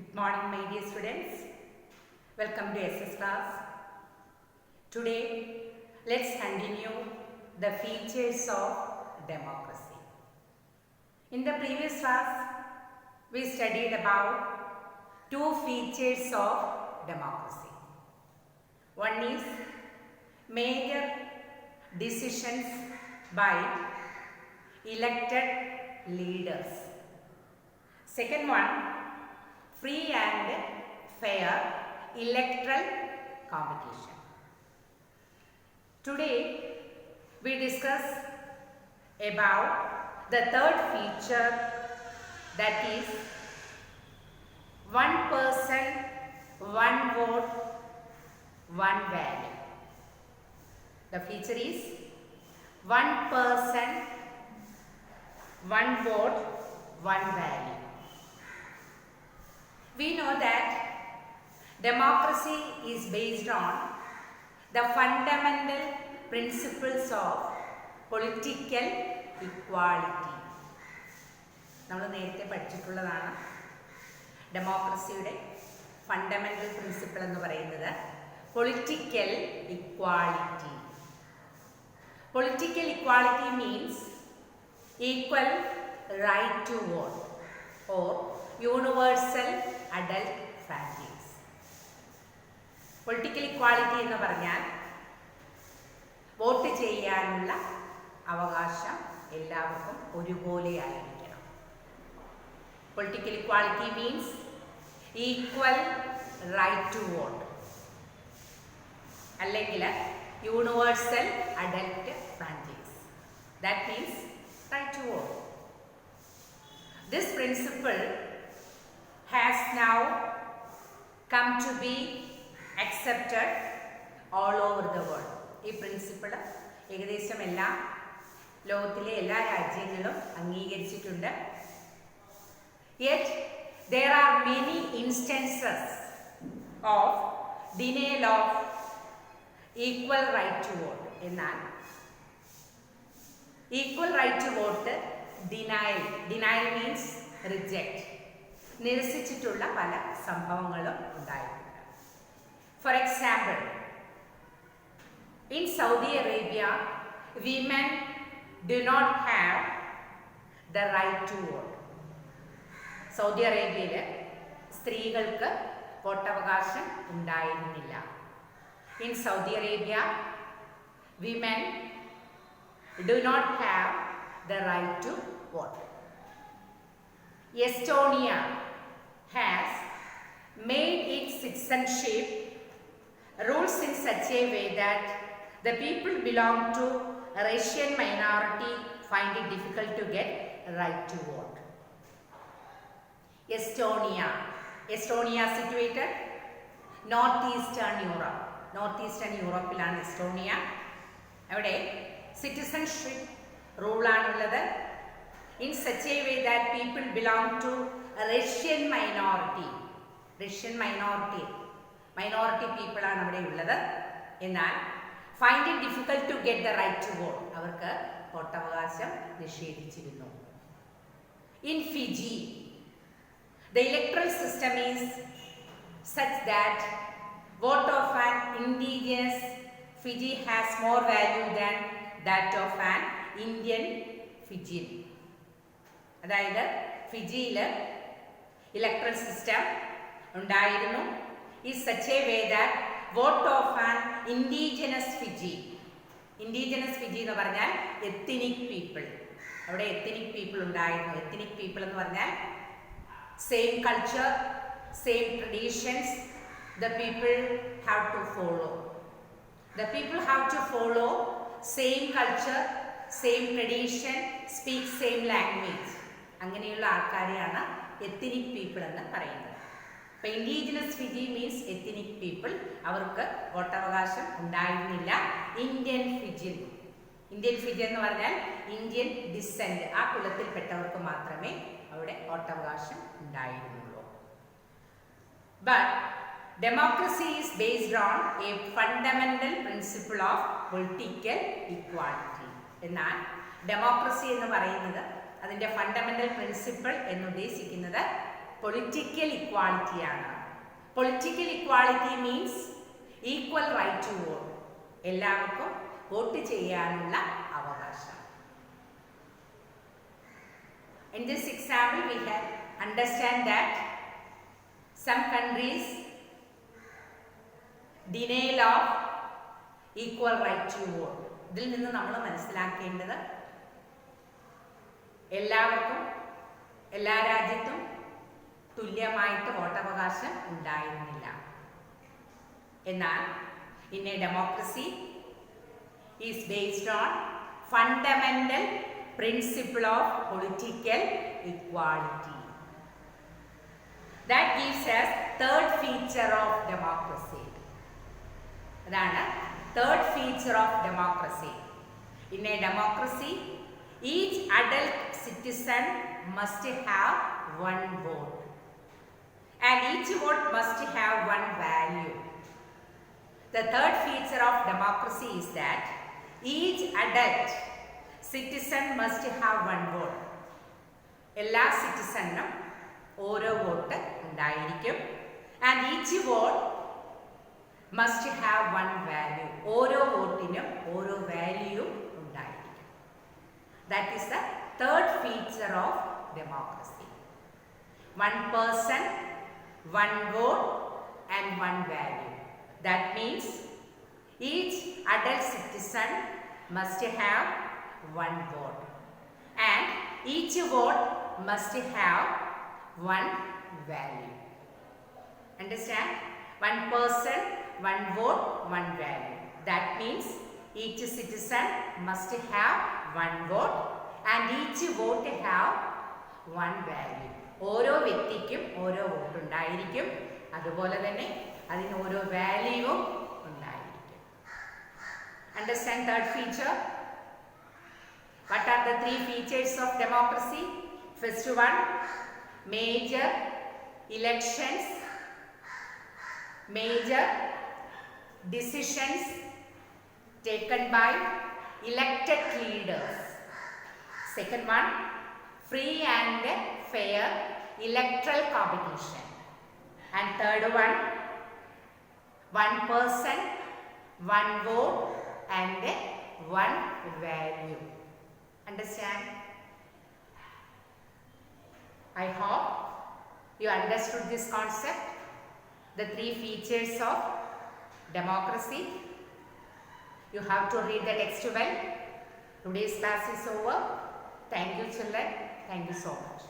Good morning, my dear students. Welcome to SS class. Today, let's continue the features of democracy. In the previous class, we studied about two features of democracy. One is major decisions by elected leaders. Second one, free and fair electoral competition. Today, we discuss about the third feature, that is one person, one vote, one value. The feature is one person, one vote, one value. We know that democracy is based on the fundamental principles of political equality. നമ്മൾ നേരത്തെ പഠിച്ചിട്ടുള്ളതാണ് ഡെമോക്രസിയുടെ fundamental principle എന്ന് പറയുന്നത് political equality. Political equality means equal right to vote or universal adult franchise. Political equality എന്ന് പറഞ്ഞാൽ vote ചെയ്യാനുള്ള അവകാശം എല്ലാവർക്കും ഒരുപോലെയായിരിക്കണം. Political equality means equal right to vote അല്ലെങ്കിൽ universal adult franchise. That means right to vote. This principle has now come to be accepted all over the world. ഈ principle ഏകദേശം ലോകത്തിലെ എല്ലാ രാജ്യങ്ങളും അംഗീകരിച്ചിട്ടുണ്ട്. Yet there are many instances of denial of equal right to vote. എന്നാൽ equal right to vote denial means reject, നിരസിച്ചിട്ടുള്ള പല സംഭവങ്ങളും ഉണ്ടായിട്ടുണ്ട്. For example, in Saudi Arabia, women do not have the right to vote. Saudi അറേബ്യയിൽ സ്ത്രീകൾക്ക് വോട്ടവകാശം ഉണ്ടായിരുന്നില്ല. In Saudi Arabia, women do not have the right to vote. Estonia has made its citizenship rules in such a way that the people belong to a Russian minority find it difficult to get a right to vote. Estonia situated northeastern Europe. Northeastern Europeലാണ് Estonia. അവിടെ സിറ്റിസൺഷിപ്പ് റൂളാണുള്ളത്. In such a way that people belong to a Russian minority. Minority people ആണ് അവിടെ ഉള്ളത്. എന്നാൽ find it difficult to get the right to vote. അവർക്ക് വോട്ടവകാശം നിഷേധിച്ചിരുന്നു. In Fiji, the electoral system is such that vote of an indigenous Fiji has more value than that of an Indian Fijian. അതായത് ഫിജിയിൽ electoral system ഉണ്ടായിരുന്നു. ഈ such a way that vote of an indigenous Fiji എന്ന് പറഞ്ഞാൽ ethnic people. അവിടെ ethnic people ഉണ്ടായിരുന്നു. Ethnic people എന്ന് പറഞ്ഞാൽ same culture, same traditions the people have to follow. The people have to follow same culture, same tradition, speak same language. അങ്ങനെയുള്ള ആൾക്കാരെയാണ് ethnic people എന്ന് പറയുന്നത്. അപ്പോൾ indigenous Fiji means ethnic people. അവർക്ക് വോട്ടവകാശം ഉണ്ടായിരുന്നില്ല. ഇന്ത്യൻ ഫിജി എന്ന് പറഞ്ഞാൽ ഇന്ത്യൻ ഡിസെൻറ്റ്, ആ കുലത്തിൽപ്പെട്ടവർക്ക് മാത്രമേ അവിടെ വോട്ടവകാശം ഉണ്ടായിരുന്നുള്ളൂ. But democracy is based on a fundamental principle of political equality. എന്നാൽ ഡെമോക്രസി എന്ന് പറയുന്നത് അതിൻ്റെ ഫണ്ടമെന്റൽ പ്രിൻസിപ്പിൾ എന്ന് ഉദ്ദേശിക്കുന്നത് പൊളിറ്റിക്കൽ ഇക്വാളിറ്റിയാണ്. Political equality means equal right to vote, എല്ലാവർക്കും വോട്ട് ചെയ്യാനുള്ള അവകാശം. In this example, we have understand that some countries denial of equal right to vote. ഇതിൽ നിന്ന് നമ്മൾ മനസ്സിലാക്കേണ്ടത് എല്ലാവർക്കും എല്ലാ രാജ്യത്തും തുല്യമായിട്ട് വോട്ടവകാശം ഉണ്ടായിരുന്നില്ല. എന്നാൽ in a democracy is based on fundamental principle of political equality. That gives us third feature of democracy. Adana third feature of democracy. In a democracy, each adult citizen must have one vote, and each vote must have one value. The third feature of democracy is that each adult citizen must have one vote. എല്ലാ സിറ്റിസണിനും ഓരോ vote ഉണ്ടായിരിക്കും. And each vote must have one value. ഓരോ വോട്ടിനും ഓരോ value ഉണ്ടായിരിക്കും. That is the third feature of democracy. One person, one vote and one value. That means each adult citizen must have one vote, and each vote must have one value. Understand? One person, one vote, one value. That means each citizen must have one vote and each vote have one value. ഓരോ വ്യക്തിക്കും ഓരോ vote ഉണ്ടായിരിക്കും. അതുപോലെ തന്നെ അതിന് ഓരോ വാല്യൂവും ഉണ്ടായിരിക്കും. Understand third feature? What are the three features of democracy? First one, major elections, major decisions taken by elected leaders. Second one, free and fair electoral competition. And third one person, one vote and one value. Understand? I hope you understood this concept, the three features of democracy. You have to read the text well. Today's class is over. Thank you, children. Thank you so much.